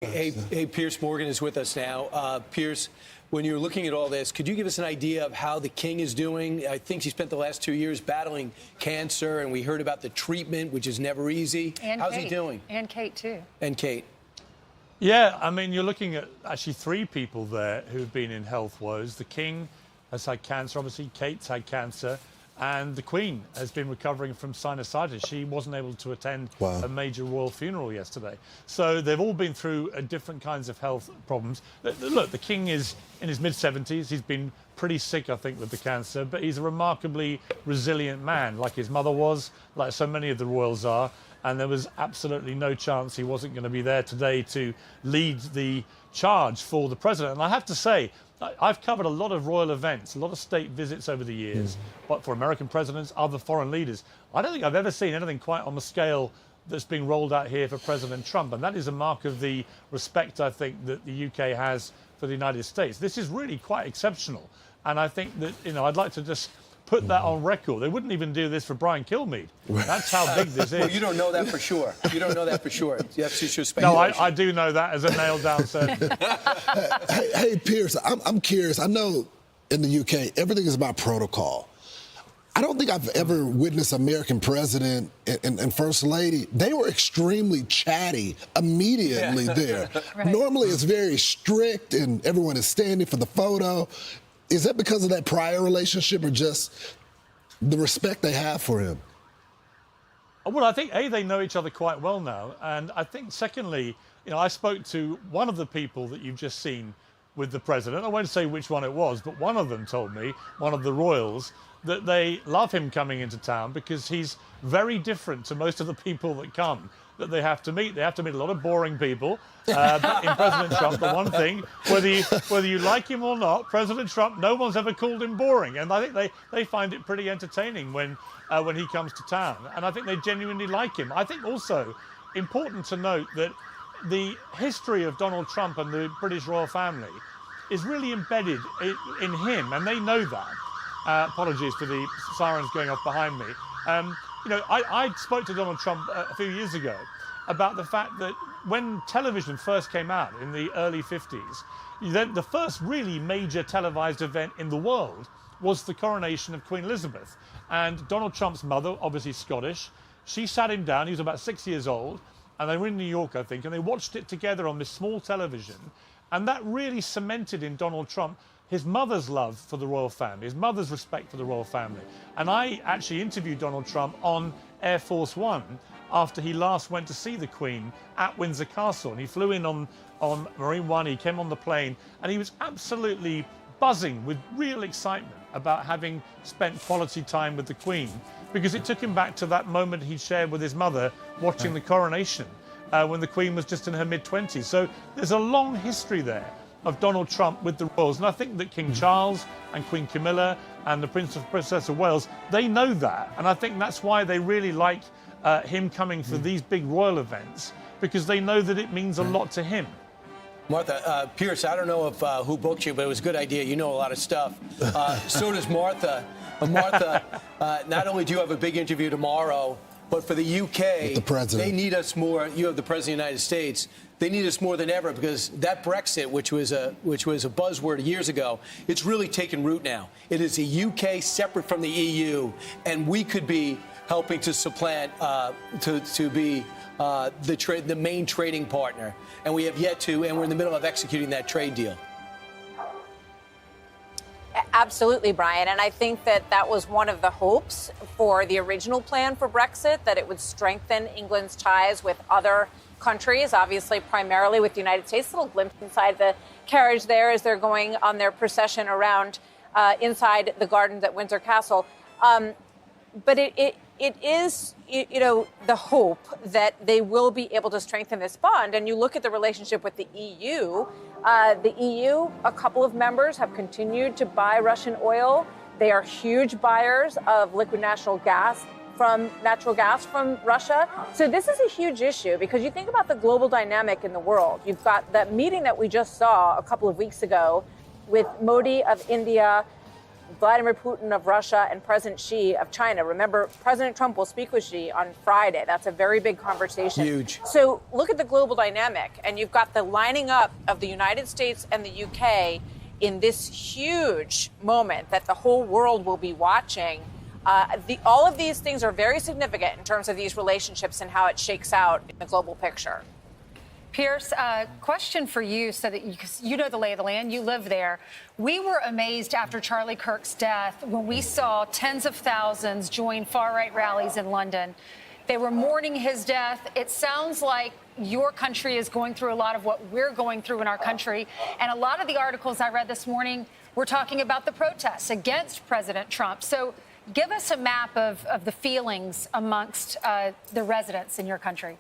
Hey, Piers Morgan is with us now. Piers, when you're looking at all this, could you give us an idea of how the king is doing? I think he spent the last 2 years battling cancer, and we heard about the treatment, which is never easy. And How's Kate. he doing? And Kate, too. And Kate. Yeah, I mean, you're looking at actually 3 people there who've been in health woes. The king has had cancer, obviously. Kate's had cancer. And the Queen has been recovering from sinusitis. She wasn't able to attend a major royal funeral yesterday. So they've all been through different kinds of health problems. Look, the King is in his mid-70s. He's been pretty sick, I think, with the cancer, but he's a remarkably resilient man, like his mother was, like so many of the royals are. And there was absolutely no chance he wasn't going to be there today to lead the charge for the president. And I have to say, I've covered a lot of royal events, a lot of state visits over the years, but for American presidents, other foreign leaders. I don't think I've ever seen anything quite on the scale that's being rolled out here for President Trump. And that is a mark of the respect, I think, that the UK has for the United States. This is really quite exceptional. And I think that, I'd like to just put that on record. They wouldn't even do this for Brian Kilmeade. That's how big this is. Well, you don't know that for sure. You don't know that for sure. That's just your No, speculation. I do know that as a nailed down certainty. Hey, Piers, I'm curious. I know in the UK, everything is about protocol. I don't think I've ever witnessed American president and First Lady. They were extremely chatty immediately there. Right. Normally, it's very strict and everyone is standing for the photo. Is that because of that prior relationship or just the respect they have for him? Well, I think, A, they know each other quite well now. And I think, secondly, I spoke to one of the people that you've just seen with the president. I won't say which one it was, but one of them told me, one of the royals, that they love him coming into town because he's very different to most of the people that come that they have to meet. They have to meet a lot of boring people. But in President Trump, the one thing, whether you like him or not, President Trump, no one's ever called him boring. And I think they find it pretty entertaining when he comes to town. And I think they genuinely like him. I think also important to note that the history of Donald Trump and the British royal family is really embedded in him, and they know that. Apologies for the sirens going off behind me. I spoke to Donald Trump a few years ago about the fact that when television first came out in the early 50s, then the first really major televised event in the world was the coronation of Queen Elizabeth. And Donald Trump's mother, obviously Scottish, she sat him down. He was about 6 years old, and they were in New York, I think, and they watched it together on this small television. And that really cemented in Donald Trump his mother's love for the royal family, his mother's respect for the royal family. And I actually interviewed Donald Trump on Air Force One after he last went to see the Queen at Windsor Castle. And he flew in on Marine One, he came on the plane, and he was absolutely buzzing with real excitement about having spent quality time with the Queen, because it took him back to that moment he shared with his mother watching the coronation when the Queen was just in her mid-20s. So there's a long history there of Donald Trump with the royals. And I think that King Charles and Queen Camilla and the Princess of Wales, they know that. And I think that's why they really like him coming for these big royal events, because they know that it means a lot to him. Martha, Piers, I don't know if who booked you, but it was a good idea. You know a lot of stuff. So does Martha. Martha, not only do you have a big interview tomorrow, but for the UK, the president, they need us more. You have the President of the United States. They need us more than ever, because that Brexit, which was a buzzword years ago, it's really taken root now. It is a UK separate from the EU, and we could be helping to supplant to be the main trading partner. And we have yet to, and we're in the middle of executing that trade deal. Absolutely, Brian. And I think that was one of the hopes for the original plan for Brexit, that it would strengthen England's ties with other countries, obviously primarily with the United States. A little glimpse inside the carriage there as they're going on their procession around inside the gardens at Windsor Castle. But it is, the hope that they will be able to strengthen this bond. And you look at the relationship with the EU. The EU, a couple of members have continued to buy Russian oil. They are huge buyers of liquid natural gas from Russia. So this is a huge issue, because you think about the global dynamic in the world. You've got that meeting that we just saw a couple of weeks ago with Modi of India, Vladimir Putin of Russia and President Xi of China. Remember, President Trump will speak with Xi on Friday. That's a very big conversation. Huge. So look at the global dynamic, and you've got the lining up of the United States and the UK in this huge moment that the whole world will be watching. All of these things are very significant in terms of these relationships and how it shakes out in the global picture. Piers, question for you, so that you know the lay of the land, you live there. We were amazed after Charlie Kirk's death when we saw tens of thousands join far-right rallies in London. They were mourning his death. It sounds like your country is going through a lot of what we're going through in our country. And a lot of the articles I read this morning were talking about the protests against President Trump. So give us a map of the feelings amongst the residents in your country.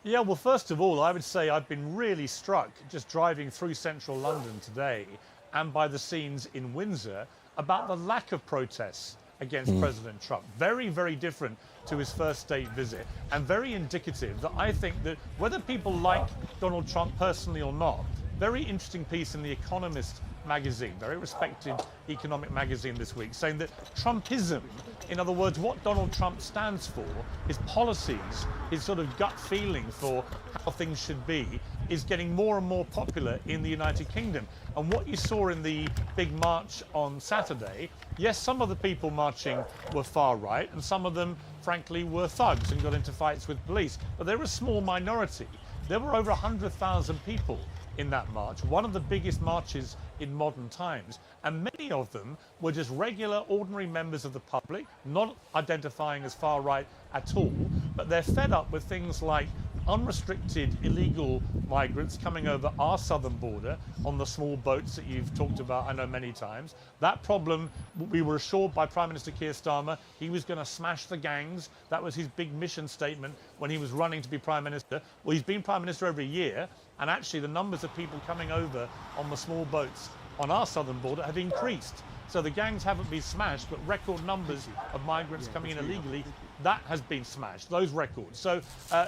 Yeah, well, first of all, I would say I've been really struck just driving through central London today and by the scenes in Windsor about the lack of protests against President Trump. Very, very different to his first state visit, and very indicative that I think that whether people like Donald Trump personally or not, very interesting piece in The Economist magazine, very respected economic magazine this week, saying that Trumpism, in other words, what Donald Trump stands for, his policies, his sort of gut feeling for how things should be, is getting more and more popular in the United Kingdom. And what you saw in the big march on Saturday, yes, some of the people marching were far right, and some of them, frankly, were thugs and got into fights with police. But they were a small minority. There were over 100,000 people in that march, one of the biggest marches in modern times, and many of them were just regular, ordinary members of the public, not identifying as far right at all, but they're fed up with things like unrestricted illegal migrants coming over our southern border on the small boats that you've talked about, I know, many times. That problem, we were assured by Prime Minister Keir Starmer he was going to smash the gangs. That was his big mission statement when he was running to be Prime Minister. Well, he's been Prime Minister every year, and actually the numbers of people coming over on the small boats on our southern border have increased. So the gangs haven't been smashed, but record numbers of migrants coming in illegally, that has been smashed, those records. So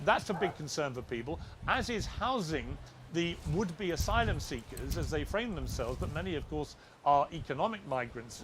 that's a big concern for people, as is housing the would-be asylum seekers as they frame themselves, but many, of course, are economic migrants,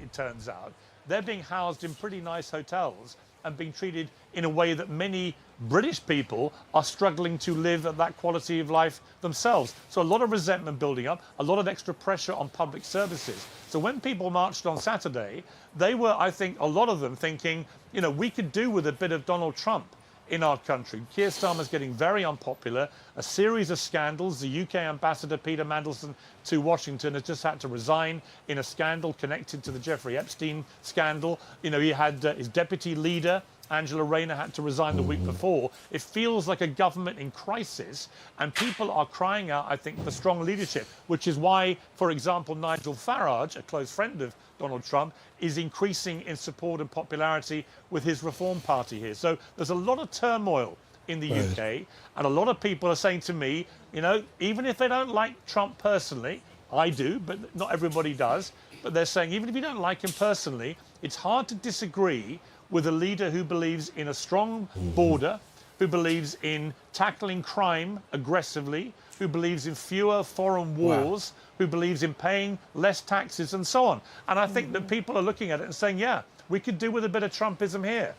it turns out. They're being housed in pretty nice hotels and being treated in a way that many British people are struggling to live at that quality of life themselves. So a lot of resentment building up, a lot of extra pressure on public services. So when people marched on Saturday, they were, I think, a lot of them thinking, you know, we could do with a bit of Donald Trump in our country. Keir Starmer's getting very unpopular, a series of scandals. The UK ambassador, Peter Mandelson, to Washington has just had to resign in a scandal connected to the Jeffrey Epstein scandal. You know, he had his deputy leader, Angela Rayner, had to resign the week before. It feels like a government in crisis, and people are crying out, I think, for strong leadership, which is why, for example, Nigel Farage, a close friend of Donald Trump, is increasing in support and popularity with his Reform Party here. So there's a lot of turmoil in the UK, and a lot of people are saying to me, you know, even if they don't like Trump personally, I do, but not everybody does, but they're saying even if you don't like him personally, it's hard to disagree with a leader who believes in a strong border, who believes in tackling crime aggressively, who believes in fewer foreign wars, who believes in paying less taxes and so on. And I think that people are looking at it and saying, yeah, we could do with a bit of Trumpism here.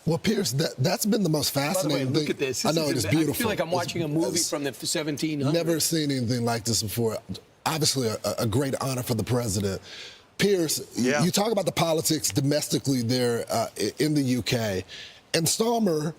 Well, Piers, that's been the most fascinating thing. Look at this. I know, it is beautiful. I feel like I'm watching a movie from the 1700s. Never seen anything like this before. Obviously, a great honor for the president. Piers, you talk about the politics domestically there in the UK, and Starmer,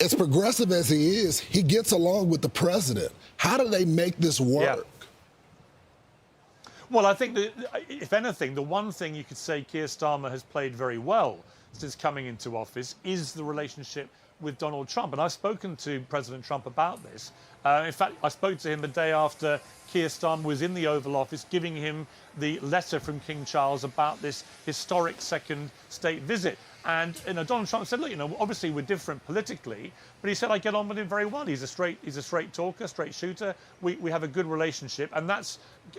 as progressive as he is, he gets along with the president. How do they make this work? Yeah. Well, I think that, if anything, the one thing you could say Keir Starmer has played very well since coming into office is the relationship with Donald Trump. And I've spoken to President Trump about this. In fact, I spoke to him the day after Keir Starmer was in the Oval Office, giving him the letter from King Charles about this historic second state visit. And Donald Trump said, look, obviously we're different politically, but he said, I get on with him very well. He's a straight talker, straight shooter. We have a good relationship, and that's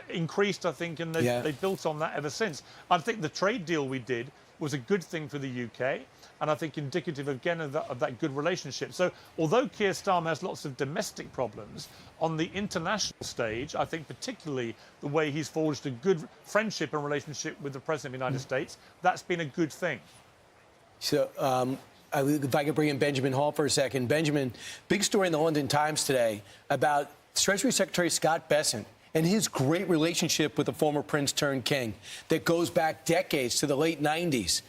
increased, I think, and they've built on that ever since. I think the trade deal we did was a good thing for the UK. and I think indicative, again, of that good relationship. So although Keir Starmer has lots of domestic problems, on the international stage, I think particularly the way he's forged a good friendship and relationship with the President of the United States, that's been a good thing. So if I could bring in Benjamin Hall for a second. Benjamin, big story in the London Times today about Treasury Secretary Scott Bessent and his great relationship with the former prince turned king that goes back decades to the late 90s,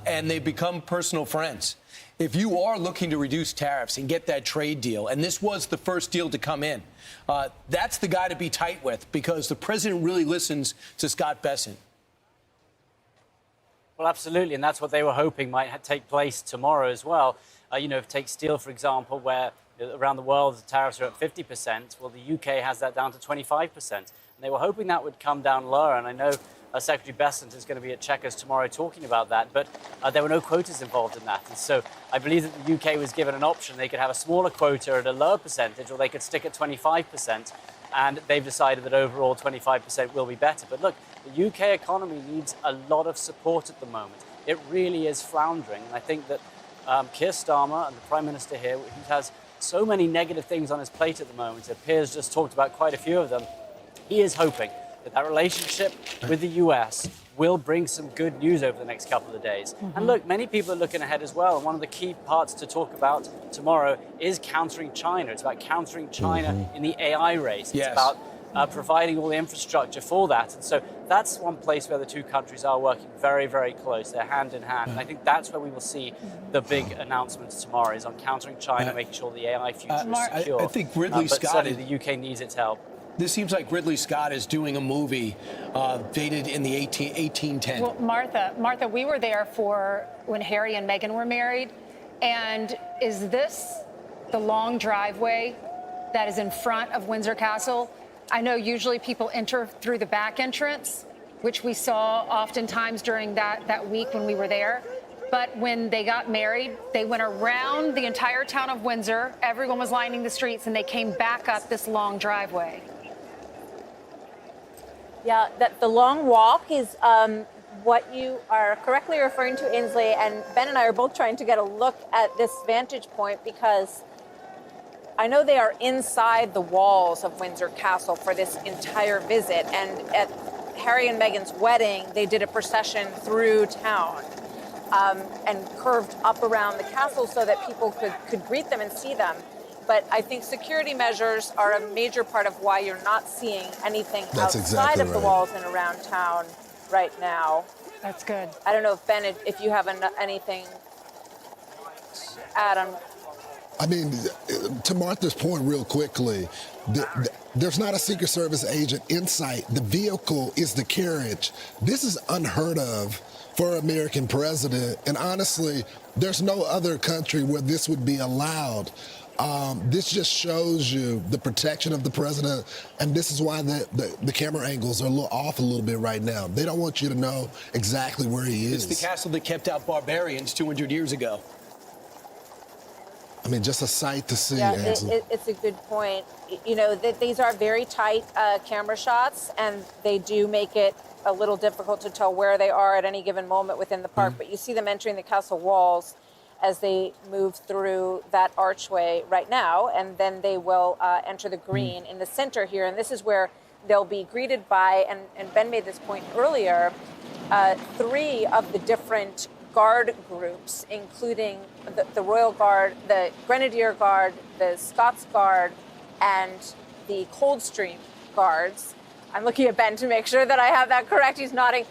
and they've become personal friends. If you are looking to reduce tariffs and get that trade deal, and this was the first deal to come in, that's the guy to be tight with, because the president really listens to Scott Bessent. Well, absolutely, and that's what they were hoping might take place tomorrow as well. Take steel, for example, where around the world the tariffs are at 50%. Well, the UK has that down to 25%. And they were hoping that would come down lower, and I know Secretary Bessent is going to be at Chequers tomorrow talking about that, but there were no quotas involved in that. And so I believe that the UK was given an option. They could have a smaller quota at a lower percentage, or they could stick at 25%. And they've decided that overall 25% will be better. But look, the UK economy needs a lot of support at the moment. It really is floundering. And I think that Keir Starmer and the Prime Minister here, who has so many negative things on his plate at the moment, Piers just talked about quite a few of them, he is hoping that that relationship with the US will bring some good news over the next couple of days. And look, many people are looking ahead as well. And one of the key parts to talk about tomorrow is countering China. It's about countering China in the AI race. It's about providing all the infrastructure for that. And so that's one place where the two countries are working very, very close. They're hand in hand. And I think that's where we will see the big announcements tomorrow, is on countering China, making sure the AI future is secure. I think Ridley but Scott... certainly the UK needs its help. This seems like Ridley Scott is doing a movie dated in the 1810. Well, Martha, we were there for when Harry and Meghan were married. And is this the long driveway that is in front of Windsor Castle? I know usually people enter through the back entrance, which we saw oftentimes during that week when we were there. But when they got married, they went around the entire town of Windsor. Everyone was lining the streets, and they came back up this long driveway. Yeah, the long walk is what you are correctly referring to, Ainsley. And Ben and I are both trying to get a look at this vantage point, because I know they are inside the walls of Windsor Castle for this entire visit. And at Harry and Meghan's wedding, they did a procession through town and curved up around the castle so that people could greet them and see them. But I think security measures are a major part of why you're not seeing anything outside of the walls and around town right now. That's good. I don't know if Ben, if you have anything to add on. I mean, to Martha's point real quickly, there's not a Secret Service agent in sight. The vehicle is the carriage. This is unheard of for an American president. And honestly, there's no other country where this would be allowed. This just shows you the protection of the president, and this is why the camera angles are off a little bit right now. They don't want you to know exactly where he is. It's the castle that kept out barbarians 200 years ago. I mean, just a sight to see. Yeah, it's a good point. You know, these are very tight camera shots, and they do make it a little difficult to tell where they are at any given moment within the park. But you see them entering the castle walls as they move through that archway right now, and then they will enter the green in the center here. And this is where they'll be greeted by, and Ben made this point earlier, 3 of the different guard groups, including the Royal Guard, the Grenadier Guard, the Scots Guard, and the Coldstream Guards. I'm looking at Ben to make sure that I have that correct. He's nodding.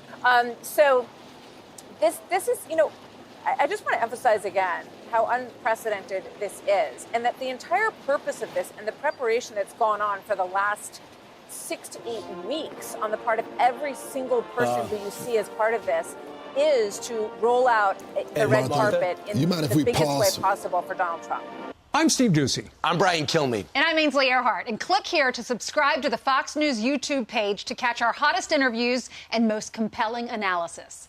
So this is, you know, I just want to emphasize again how unprecedented this is, and that the entire purpose of this and the preparation that's gone on for the last 6 to 8 weeks on the part of every single person who you see as part of this is to roll out the red carpet in the biggest way possible for Donald Trump. I'm Steve Doocy. I'm Brian Kilmeade. And I'm Ainsley Earhart. And click here to subscribe to the Fox News YouTube page to catch our hottest interviews and most compelling analysis.